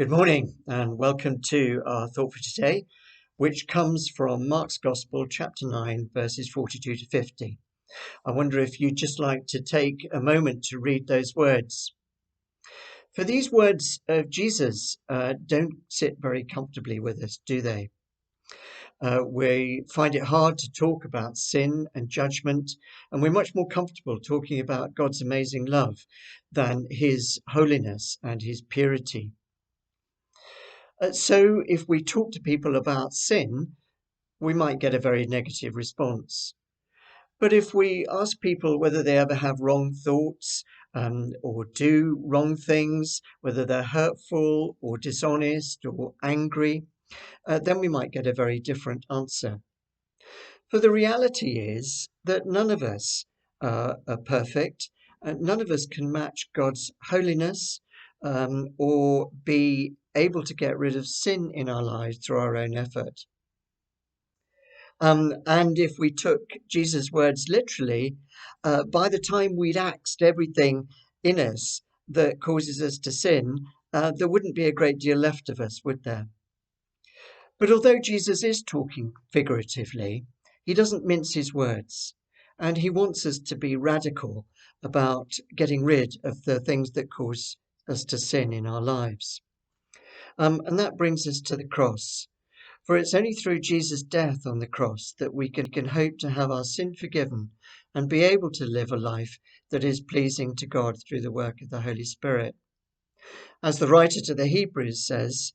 Good morning and welcome to our thought for today, which comes from Mark's Gospel, chapter 9, verses 42 to 50. I wonder if you'd just like to take a moment to read those words. For these words of Jesus don't sit very comfortably with us, do they? We find it hard to talk about sin and judgment, and we're much more comfortable talking about God's amazing love than his holiness and his purity. So if we talk to people about sin, we might get a very negative response. But if we ask people whether they ever have wrong thoughts or do wrong things, whether they're hurtful or dishonest or angry, then we might get a very different answer. For the reality is that none of us are perfect. None of us can match God's holiness or be able to get rid of sin in our lives through our own effort. And if we took Jesus' words literally, by the time we'd axed everything in us that causes us to sin, there wouldn't be a great deal left of us, would there? But although Jesus is talking figuratively, he doesn't mince his words, and he wants us to be radical about getting rid of the things that cause us to sin in our lives. And that brings us to the cross. For it's only through Jesus' death on the cross that we can hope to have our sin forgiven and be able to live a life that is pleasing to God through the work of the Holy Spirit. As the writer to the Hebrews says,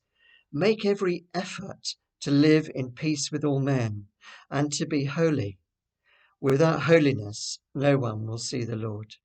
make every effort to live in peace with all men and to be holy. Without holiness, no one will see the Lord.